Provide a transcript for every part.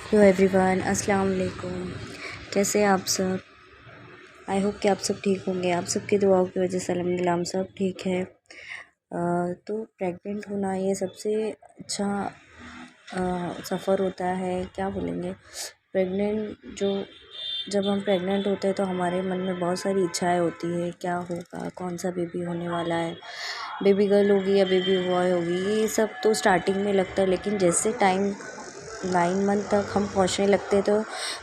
Hello everyone, अस्सलाम वालेकुम। कैसे हैं आप सब? आई होप कि आप सब ठीक होंगे। आप सबकी दुआओं की वजह से अल्हम्दुलिल्लाह हम सब ठीक है। तो प्रेग्नेंट होना ये सबसे अच्छा सफ़र होता है, क्या बोलेंगे। प्रेग्नेंट जो जब हम प्रेग्नेंट होते हैं तो हमारे मन में बहुत सारी इच्छाएं होती है, क्या होगा, कौन सा बेबी होने वाला है, बेबी गर्ल होगी या बेबी बॉय होगी। ये सब तो स्टार्टिंग में लगता है, लेकिन जैसे टाइम 9 मंथ तक हम पहुंचने लगते हैं तो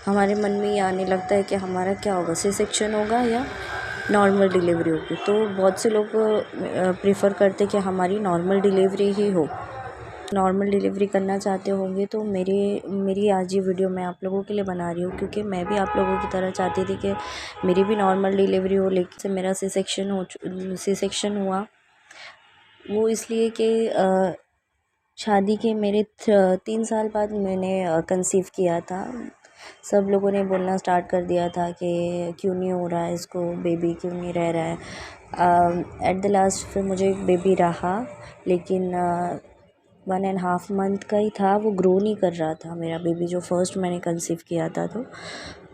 हमारे मन में ये आने लगता है कि हमारा क्या होगा, सी सेक्शन होगा या नॉर्मल डिलीवरी होगी। तो बहुत से लोग प्रेफर करते कि हमारी नॉर्मल डिलीवरी ही हो। नॉर्मल डिलीवरी करना चाहते होंगे तो मेरी आज ये वीडियो मैं आप लोगों के लिए बना रही हूँ, क्योंकि मैं भी आप लोगों की तरह चाहती थी कि मेरी भी नॉर्मल डिलीवरी हो, लेकिन से मेरा सी सेक्शन हुआ। वो इसलिए कि शादी के मेरे 3 साल बाद मैंने कंसीव किया था। सब लोगों ने बोलना स्टार्ट कर दिया था कि क्यों नहीं हो रहा है इसको, बेबी क्यों नहीं रह रहा है। एट द लास्ट फिर मुझे एक बेबी रहा, लेकिन 1.5 मंथ का ही था। वो ग्रो नहीं कर रहा था मेरा बेबी, जो फर्स्ट मैंने कंसीव किया था।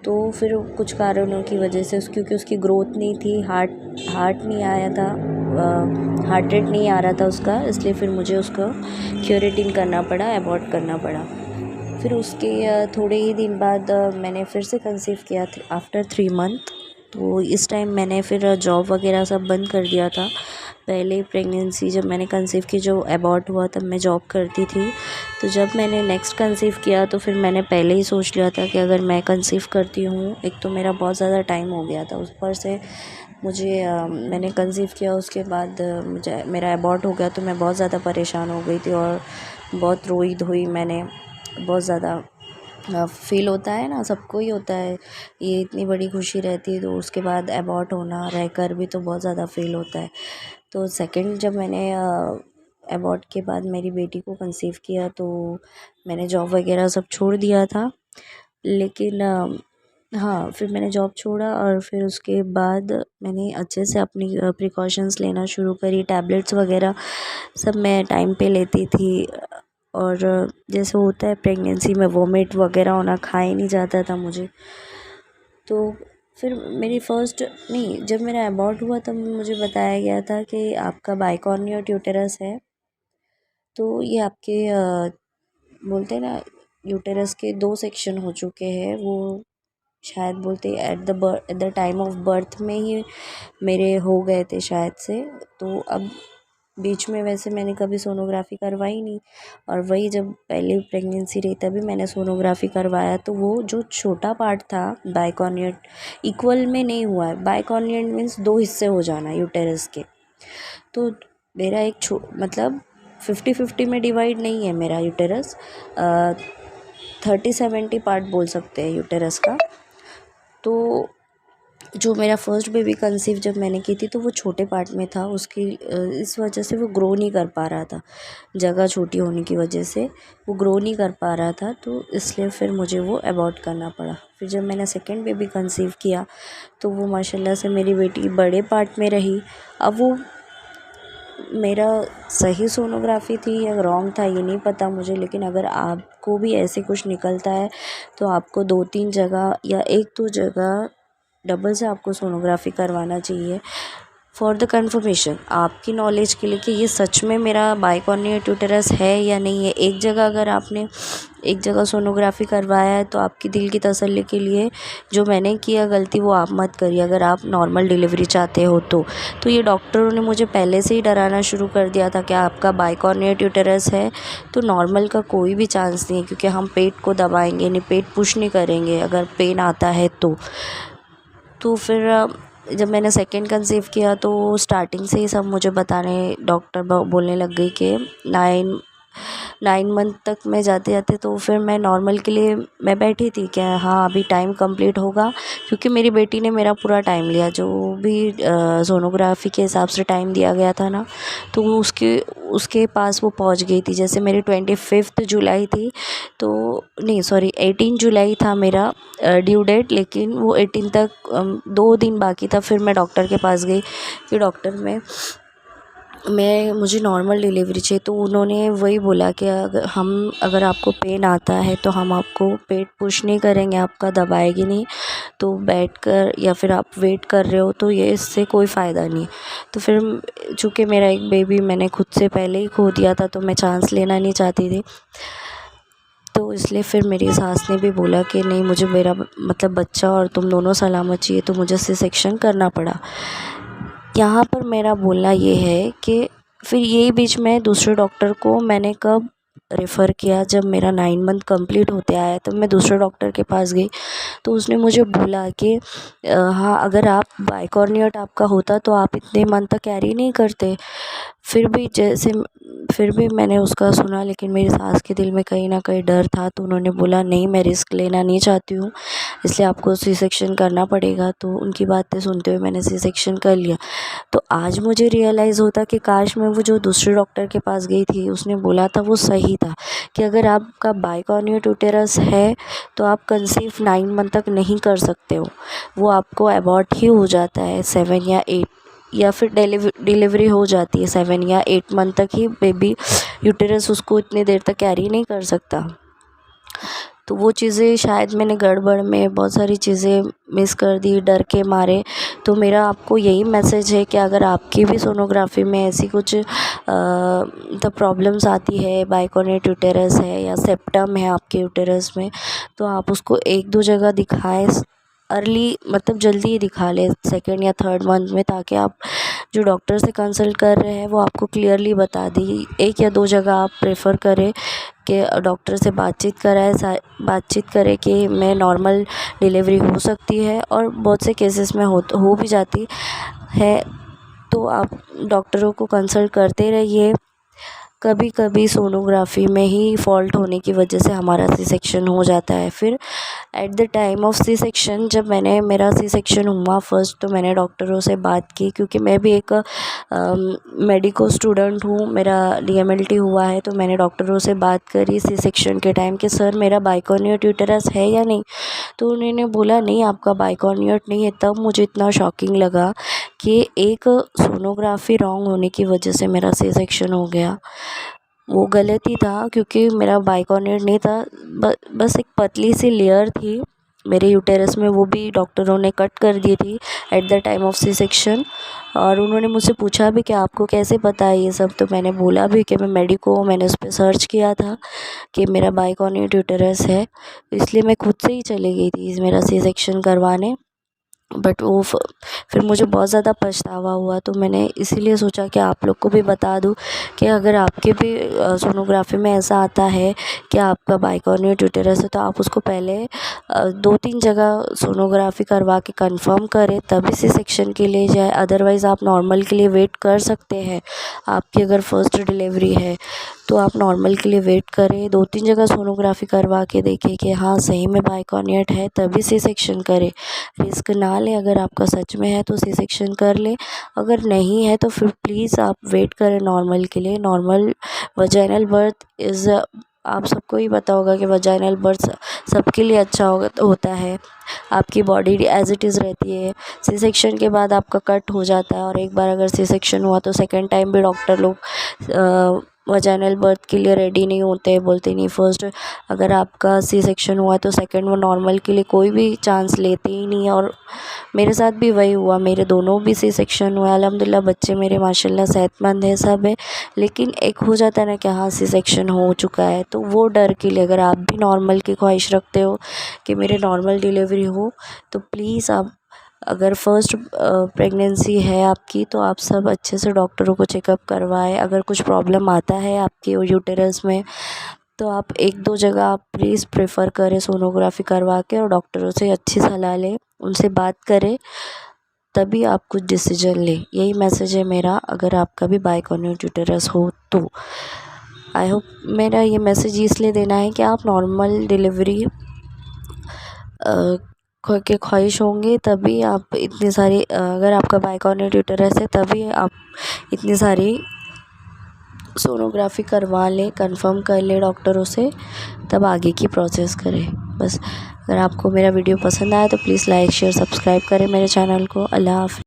तो फिर कुछ कारणों की वजह से क्योंकि उसकी ग्रोथ नहीं थी, हार्ट नहीं आया था, हार्ट रेट नहीं आ रहा था उसका, इसलिए फिर मुझे उसको क्यूरेटिन करना पड़ा, अबॉर्ट करना पड़ा। फिर उसके थोड़े ही दिन बाद मैंने फिर से कंसीव किया आफ्टर 3 मंथ। तो इस टाइम मैंने फिर जॉब वगैरह सब बंद कर दिया था। पहले प्रेगनेंसी जब मैंने कंसीव की, जो अबॉर्ट हुआ, तब मैं जॉब करती थी। तो जब मैंने नेक्स्ट कंसीव किया तो फिर मैंने पहले ही सोच लिया था कि अगर मैं कंसीव करती हूँ, एक तो मेरा बहुत ज़्यादा टाइम हो गया था, उस पर से मुझे मैंने कंसीव किया, उसके बाद मुझे मेरा अबॉर्ट हो गया। तो मैं बहुत ज़्यादा परेशान हो गई थी और बहुत रोई धोई मैंने, बहुत ज़्यादा फ़ील होता है ना, सबको ही होता है। ये इतनी बड़ी खुशी रहती है तो उसके बाद अबॉर्ट होना रहकर भी तो बहुत ज़्यादा फ़ील होता है। तो सेकंड जब मैंने अबॉर्ट के बाद मेरी बेटी को कंसीव किया तो मैंने जॉब वगैरह सब छोड़ दिया था। लेकिन हाँ, फिर मैंने जॉब छोड़ा और फिर उसके बाद मैंने अच्छे से अपनी प्रिकॉशंस लेना शुरू करी। टैबलेट्स वगैरह सब मैं टाइम पे लेती थी। और जैसे होता है प्रेगनेंसी में वॉमिट वगैरह होना, खाया नहीं जाता था मुझे। तो फिर मेरी फर्स्ट नहीं, जब मेरा अबॉर्ट हुआ तब मुझे बताया गया था कि आपका बाइकॉर्नियल यूटेरस है। तो ये आपके बोलते हैं ना, यूटेरस के 2 सेक्शन हो चुके हैं। वो शायद बोलते eight the time of birth में ही मेरे हो गए थे शायद से। तो अब बीच में वैसे मैंने कभी सोनोग्राफ़ी करवाई नहीं, और वही जब पहले प्रेगनेंसी रही तभी मैंने सोनोग्राफ़ी करवाया। तो वो जो छोटा पार्ट था बाइकॉर्नियल, इक्वल में नहीं हुआ है। बाइकॉर्नियल मीन्स 2 हिस्से हो जाना यूटेरस के। तो मेरा मतलब 50-50 में डिवाइड नहीं है मेरा यूटेरस, 30-70 पार्ट बोल सकते हैं यूटेरस का। तो जो मेरा फर्स्ट बेबी कंसीव जब मैंने की थी तो वो छोटे पार्ट में था, उसकी इस वजह से वो ग्रो नहीं कर पा रहा था, जगह छोटी होने की वजह से वो ग्रो नहीं कर पा रहा था। तो इसलिए फिर मुझे वो अबॉर्ट करना पड़ा। फिर जब मैंने सेकंड बेबी कंसीव किया तो वो माशाल्लाह से मेरी बेटी बड़े पार्ट में रही। अब वो मेरा सही सोनोग्राफ़ी थी या रॉन्ग था ये नहीं पता मुझे, लेकिन अगर आपको भी ऐसे कुछ निकलता है तो आपको 2-3 जगह या 1-2 जगह डबल से आपको सोनोग्राफ़ी करवाना चाहिए, फॉर द कंफर्मेशन, आपकी नॉलेज के लिए कि ये सच में मेरा बाइकॉर्नियल यूटेरस है या नहीं है। एक जगह अगर आपने एक जगह सोनोग्राफ़ी करवाया है तो आपकी दिल की तसल्ली के लिए, जो मैंने किया गलती वो आप मत करिए अगर आप नॉर्मल डिलीवरी चाहते हो तो ये डॉक्टरों ने मुझे पहले से ही डराना शुरू कर दिया था कि आपका बाइकॉर्नियल यूटेरस है तो नॉर्मल का कोई भी चांस नहीं है, क्योंकि हम पेट को दबाएंगे नहीं, पेट पुश नहीं करेंगे अगर पेन आता है तो फिर जब मैंने सेकंड कंसीव किया तो स्टार्टिंग से ही सब मुझे बताने, डॉक्टर बोलने लग गई कि 9 मंथ तक मैं जाते जाते, तो फिर मैं नॉर्मल के लिए मैं बैठी थी कि हाँ अभी टाइम कंप्लीट होगा, क्योंकि मेरी बेटी ने मेरा पूरा टाइम लिया, जो भी सोनोग्राफ़ी के हिसाब से टाइम दिया गया था ना, तो वो उसके पास वो पहुंच गई थी। जैसे मेरी 25 जुलाई थी, तो नहीं सॉरी 18 जुलाई था मेरा ड्यू डेट, लेकिन वो 18 तक 2 दिन बाकी था। फिर मैं डॉक्टर के पास गई कि डॉक्टर, मैं मुझे नॉर्मल डिलीवरी चाहिए। तो उन्होंने वही बोला कि अगर आपको पेन आता है तो हम आपको पेट पुश नहीं करेंगे, आपका दबाएगी नहीं, तो बैठकर या फिर आप वेट कर रहे हो तो ये इससे कोई फ़ायदा नहीं। तो फिर चूँकि मेरा एक बेबी मैंने खुद से पहले ही खो दिया था, तो मैं चांस लेना नहीं चाहती थी। तो इसलिए फिर मेरी सास ने भी बोला कि नहीं, मुझे मेरा मतलब बच्चा और तुम दोनों सलामत चाहिए, तो मुझे सी सेक्शन करना पड़ा। यहाँ पर मेरा बोलना ये है कि फिर यही बीच में दूसरे डॉक्टर को मैंने कब रेफ़र किया, जब मेरा 9 मंथ कंप्लीट होते आया तब मैं दूसरे डॉक्टर के पास गई। तो उसने मुझे बोला कि हाँ, अगर आप बाइकॉर्नियट आपका होता तो आप इतने मंथ तक कैरी नहीं करते। फिर भी मैंने उसका सुना, लेकिन मेरी सास के दिल में कहीं न कहीं डर था, तो उन्होंने बोला नहीं, मैं रिस्क लेना नहीं चाहती हूँ, इसलिए आपको सी सेक्शन करना पड़ेगा। तो उनकी बातें सुनते हुए मैंने सी सेक्शन कर लिया। तो आज मुझे रियलाइज़ होता कि काश मैं वो जो दूसरे डॉक्टर के पास गई थी, उसने बोला था वो सही था कि अगर आपका बाइकॉर्नियल यूटेरस है तो आप कंसीव 9 मंथ तक नहीं कर सकते हो, वो आपको अबॉर्ट ही हो जाता है 7 या 8, या फिर डिलीवरी हो जाती है 7 या 8 मंथ तक ही बेबी यूटेरस उसको इतनी देर तक कैरी नहीं कर सकता। तो वो चीज़ें शायद मैंने गड़बड़ में बहुत सारी चीज़ें मिस कर दी डर के मारे। तो मेरा आपको यही मैसेज है कि अगर आपकी भी सोनोग्राफी में ऐसी कुछ मतलब प्रॉब्लम्स आती है, बाइकॉर्नियल यूटेरस है या सेप्टम है आपके यूटेरस में, तो आप उसको 1-2 जगह दिखाएं अर्ली, मतलब जल्दी ही दिखा लें 2nd या 3rd मंथ में, ताकि आप जो डॉक्टर से कंसल्ट कर रहे हैं वो आपको क्लियरली बता दी। 1 या 2 जगह आप प्रेफर करें कि डॉक्टर से बातचीत करें कि मैं नॉर्मल डिलीवरी हो सकती है, और बहुत से केसेस में हो भी जाती है। तो आप डॉक्टरों को कंसल्ट करते रहिए। कभी कभी सोनोग्राफी में ही फॉल्ट होने की वजह से हमारा सी सेक्शन हो जाता है। फिर at the time of C section, जब मेरा सी सेक्शन हुआ फर्स्ट, तो मैंने डॉक्टरों से बात की, क्योंकि मैं भी एक मेडिको स्टूडेंट हूँ, मेरा DMLT हुआ है। तो मैंने डॉक्टरों से बात करी सी सेक्शन के टाइम कि सर, मेरा बाइकॉर्नियल यूटेरस है या नहीं। तो उन्होंने बोला नहीं, आपका बाइकॉर्नियल नहीं है। तब मुझे इतना शॉकिंग लगा कि एक सोनोग्राफी रॉन्ग होने की वजह से मेरा सी सेक्शन हो गया। वो गलत ही था, क्योंकि मेरा बाइकॉर्नियल नहीं था, बस एक पतली सी लेयर थी मेरे यूटेरस में, वो भी डॉक्टरों ने कट कर दी थी at the time of C section. और उन्होंने मुझसे पूछा भी कि आपको कैसे पता है ये सब। तो मैंने बोला भी कि मैं मैंने उस पर सर्च किया था कि मेरा बाइकॉर्नियल यूटेरस है, इसलिए मैं खुद से ही चली गई थी मेरा सी सेक्शन करवाने। बट फिर मुझे बहुत ज़्यादा पछतावा हुआ। तो मैंने इसीलिए सोचा कि आप लोग को भी बता दूं कि अगर आपके भी सोनोग्राफी में ऐसा आता है कि आपका बाइकॉर्नियल यूटेरस है, तो आप उसको पहले 2-3 जगह सोनोग्राफी करवा के कंफर्म करें, तभी सी सेक्शन के लिए जाए। अदरवाइज़ आप नॉर्मल के लिए वेट कर सकते हैं। आपकी अगर फर्स्ट डिलीवरी है तो आप नॉर्मल के लिए वेट करें, 2-3 जगह सोनोग्राफी करवा के देखें कि हाँ, सही में बाइकॉर्नियल है, तभी सी सेक्शन करें। रिस्क ना लें। अगर आपका सच में है तो सी सेक्शन कर लें, अगर नहीं है तो फिर प्लीज़ आप वेट करें नॉर्मल के लिए। नॉर्मल वजाइनल बर्थ आप सबको ही पता होगा कि वजाइनल बर्थ सबके लिए अच्छा होता है। आपकी बॉडी एज इट इज़ रहती है। सी सेक्शन के बाद आपका कट हो जाता है, और एक बार अगर सी सेक्शन हुआ तो सेकेंड टाइम भी डॉक्टर लोग वजाइनल बर्थ के लिए रेडी नहीं होते, बोलते नहीं फर्स्ट अगर आपका सी सेक्शन हुआ तो सेकंड वो नॉर्मल के लिए कोई भी चांस लेते ही नहीं है। और मेरे साथ भी वही हुआ, मेरे दोनों भी सी सेक्शन हुआ। अल्हम्दुलिल्लाह बच्चे मेरे माशाल्लाह सेहतमंद है, सब है। लेकिन एक हो जाता है ना कि हाँ, सी सेक्शन हो चुका है, तो वो डर के लिए अगर आप भी नॉर्मल की ख्वाहिश रखते हो कि मेरे नॉर्मल डिलीवरी हो, तो प्लीज़ आप, अगर फर्स्ट प्रेगनेंसी है आपकी, तो आप सब अच्छे से डॉक्टरों को चेकअप करवाएं। अगर कुछ प्रॉब्लम आता है आपके यूटेरस में, तो आप 1-2 जगह आप प्लीज़ प्रेफर करें सोनोग्राफी करवा के, और डॉक्टरों से अच्छी सलाह लें, उनसे बात करें, तभी आप कुछ डिसीजन लें। यही मैसेज है मेरा, अगर आपका भी बाइकॉर्नियल यूटेरस हो तो। आई होप मेरा ये मैसेज इसलिए देना है कि आप नॉर्मल डिलीवरी के ख्वाहिश होंगे, तभी आप इतनी सारी अगर आपका बाइकॉर्नियल यूटेरस है, तभी आप इतनी सारी सोनोग्राफी करवा लें, कंफर्म कर लें डॉक्टरों से, तब आगे की प्रोसेस करें। बस, अगर आपको मेरा वीडियो पसंद आया तो प्लीज़ लाइक शेयर सब्सक्राइब करें मेरे चैनल को। अल्लाह हाफ़िज़।